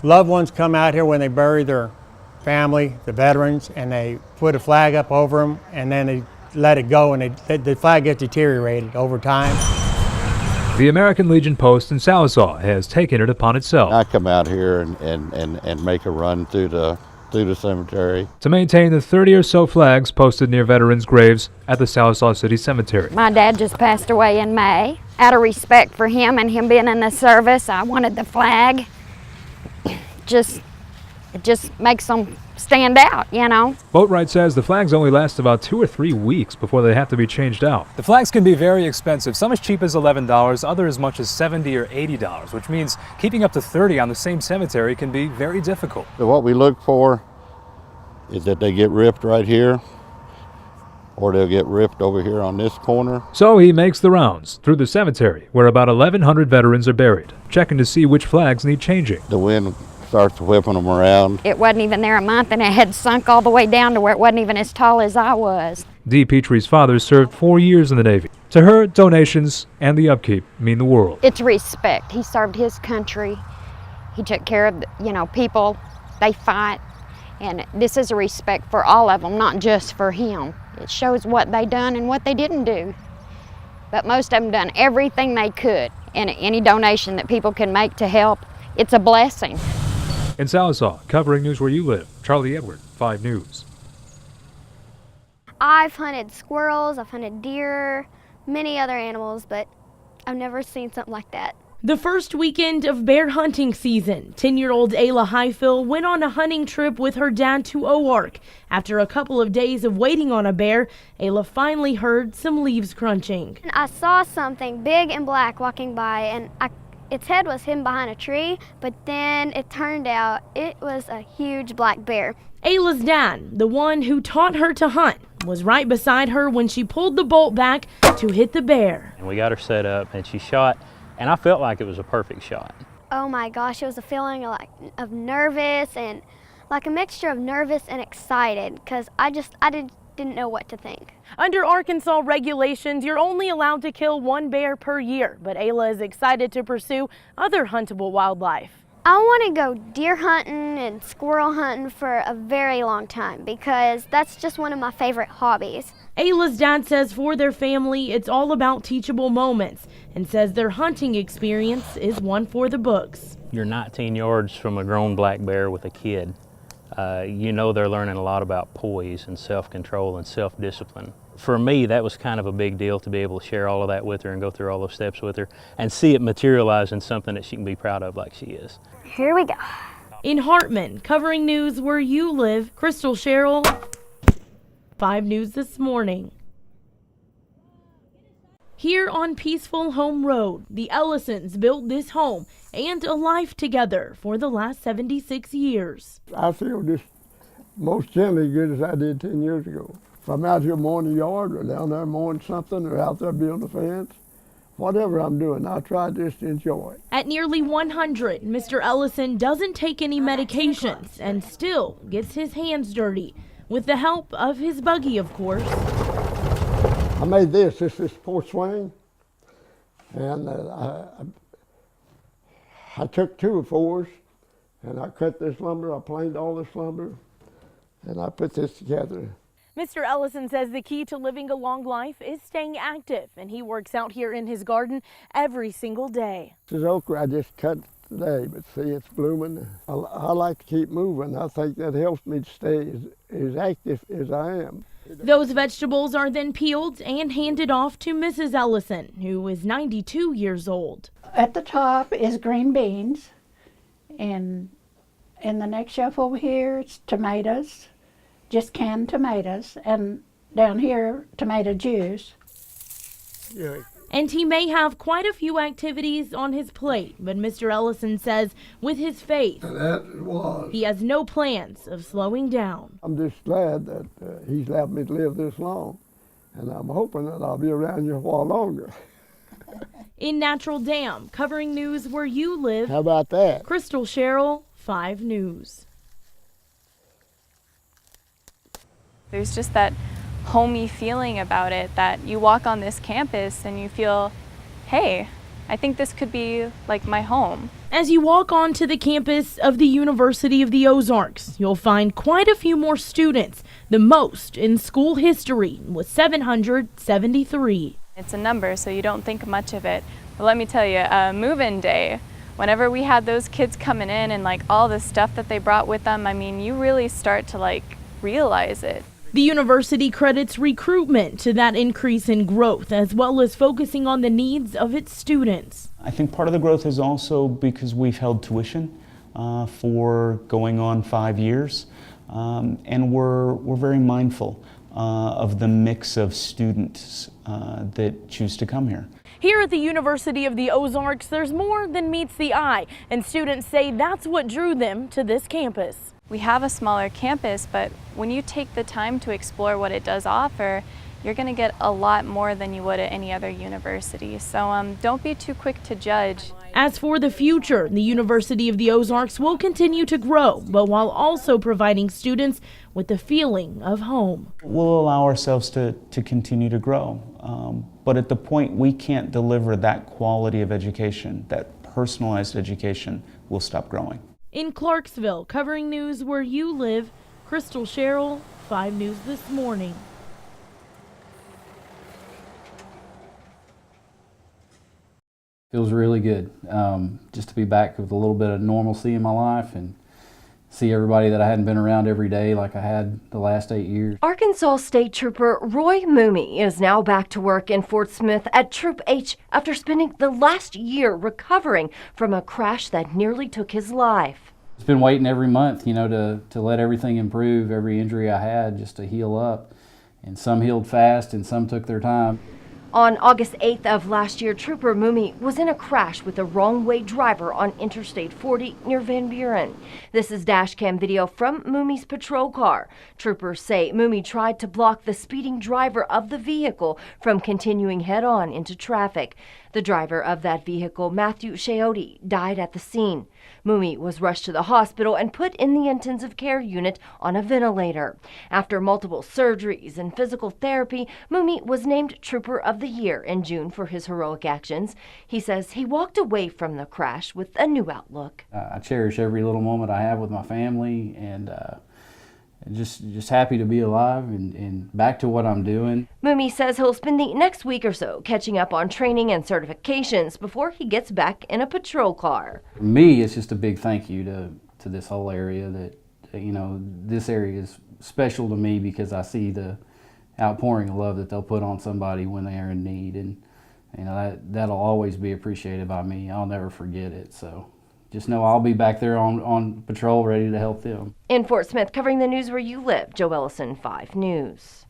Loved ones come out here when they bury their family, the veterans, and they put a flag up over them, and then they let it go, and the flag gets deteriorated over time. The American Legion post in Sallisaw has taken it upon itself. I come out here and make a run through the cemetery to maintain the 30 or so flags posted near veterans' graves at the Sallisaw City Cemetery. My dad just passed away in May. Out of respect for him and him being in the service, I wanted the flag. It just makes them stand out, you know. Boatwright says the flags only last about 2 or 3 weeks before they have to be changed out. The flags can be very expensive, some as cheap as $11, others as much as $70 or $80, which means keeping up to 30 on the same cemetery can be very difficult. So what we look for is that they get ripped right here, or they'll get ripped over here on this corner. So he makes the rounds through the cemetery, where about 1,100 veterans are buried, checking to see which flags need changing. The wind starts whipping them around. It wasn't even there a month, and it had sunk all the way down to where it wasn't even as tall as I was. Dee Petrie's father served 4 years in the Navy. To her, donations and the upkeep mean the world. It's respect. He served his country. He took care of, people. They fight. And this is a respect for all of them, not just for him. It shows what they done and what they didn't do. But most of them done everything they could. And any donation that people can make to help, it's a blessing. In Sallisaw, covering news where you live, Charlie Edward, 5 News. I've hunted squirrels, I've hunted deer, many other animals, but I've never seen something like that. The first weekend of bear hunting season, 10-year-old Ayla Highfill went on a hunting trip with her dad to Oark. After a couple of days of waiting on a bear, Ayla finally heard some leaves crunching. I saw something big and black walking by, and its head was hidden behind a tree, but then it turned out it was a huge black bear. Ayla's dad, the one who taught her to hunt, was right beside her when she pulled the bolt back to hit the bear. And we got her set up and she shot, and I felt like it was a perfect shot. Oh my gosh, it was a feeling of nervous, and like a mixture of nervous and excited, because I didn't know what to think. Under Arkansas regulations, you're only allowed to kill 1 bear per year, but Ayla is excited to pursue other huntable wildlife. I want to go deer hunting and squirrel hunting for a very long time, because that's just one of my favorite hobbies. Ayla's dad says for their family, it's all about teachable moments, and says their hunting experience is one for the books. You're 19 yards from a grown black bear with a kid. They're learning a lot about poise and self-control and self-discipline. For me, that was kind of a big deal to be able to share all of that with her and go through all those steps with her and see it materialize in something that she can be proud of like she is. Here we go. In Hartman, covering news where you live, Crystal Sherrill, 5 News This Morning. Here on Peaceful Home Road, the Ellisons built this home and a life together for the last 76 years. I feel just most generally good as I did 10 years ago. If I'm out here mowing the yard or down there mowing something or out there building a fence, whatever I'm doing, I try just to enjoy it. At nearly 100, Mr. Ellison doesn't take any medications and still gets his hands dirty, with the help of his buggy, of course. I made this porch swing, and I took 2 of 4s, and I cut this lumber, I planed all this lumber, and I put this together. Mr. Ellison says the key to living a long life is staying active, and he works out here in his garden every single day. This is okra I just cut today, but see, it's blooming. I like to keep moving. I think that helps me to stay as active as I am. Those vegetables are then peeled and handed off to Mrs. Ellison, who is 92 years old. At the top is green beans, and in the next shelf over here it's tomatoes, just canned tomatoes, and down here tomato juice. Yeah. And he may have quite a few activities on his plate, but Mr. Ellison says with his faith, he has no plans of slowing down. I'm just glad that he's allowed me to live this long, and I'm hoping that I'll be around here a while longer. In Natural Dam, covering news where you live. How about that? Crystal Sherrill, 5 News. There's just that homey feeling about it, that you walk on this campus and you feel, hey, I think this could be like my home. As you walk onto the campus of the University of the Ozarks, you'll find quite a few more students, the most in school history, with 773. It's a number, so you don't think much of it. But let me tell you, move-in day, whenever we had those kids coming in and like all the stuff that they brought with them, I mean, you really start to like realize it. The university credits recruitment to that increase in growth, as well as focusing on the needs of its students. I think part of the growth is also because we've held tuition for going on 5 years, and we're very mindful of the mix of students that choose to come here. Here at the University of the Ozarks, there's more than meets the eye, and students say that's what drew them to this campus. We have a smaller campus, but when you take the time to explore what it does offer, you're going to get a lot more than you would at any other university. So don't be too quick to judge. As for the future, the University of the Ozarks will continue to grow, but while also providing students with the feeling of home. We'll allow ourselves to continue to grow, but at the point we can't deliver that quality of education, that personalized education, we'll stop growing. In Clarksville, covering news where you live, Crystal Sherrill, 5 News This Morning. Feels really good just to be back with a little bit of normalcy in my life and see everybody that I hadn't been around every day like I had the last 8 years. Arkansas State Trooper Roy Mooney is now back to work in Fort Smith at Troop H after spending the last year recovering from a crash that nearly took his life. It's been waiting every month, you know, to let everything improve, every injury I had just to heal up. And some healed fast and some took their time. On August 8th of last year, Trooper Mooney was in a crash with a wrong-way driver on Interstate 40 near Van Buren. This is dashcam video from Mooney's patrol car. Troopers say Mooney tried to block the speeding driver of the vehicle from continuing head-on into traffic. The driver of that vehicle, Matthew Shaoti, died at the scene. Mooney was rushed to the hospital and put in the intensive care unit on a ventilator. After multiple surgeries and physical therapy, Mooney was named Trooper of the Year in June for his heroic actions. He says he walked away from the crash with a new outlook. I cherish every little moment I have with my family and just happy to be alive and back to what I'm doing. Mooney says he'll spend the next week or so catching up on training and certifications before he gets back in a patrol car. For me, it's just a big thank you to this whole area that, you know, this area is special to me because I see the outpouring of love that they'll put on somebody when they are in need. And, you know, that'll always be appreciated by me. I'll never forget it. So just know I'll be back there on patrol ready to help them. In Fort Smith, covering the news where you live, Joe Ellison, 5 News.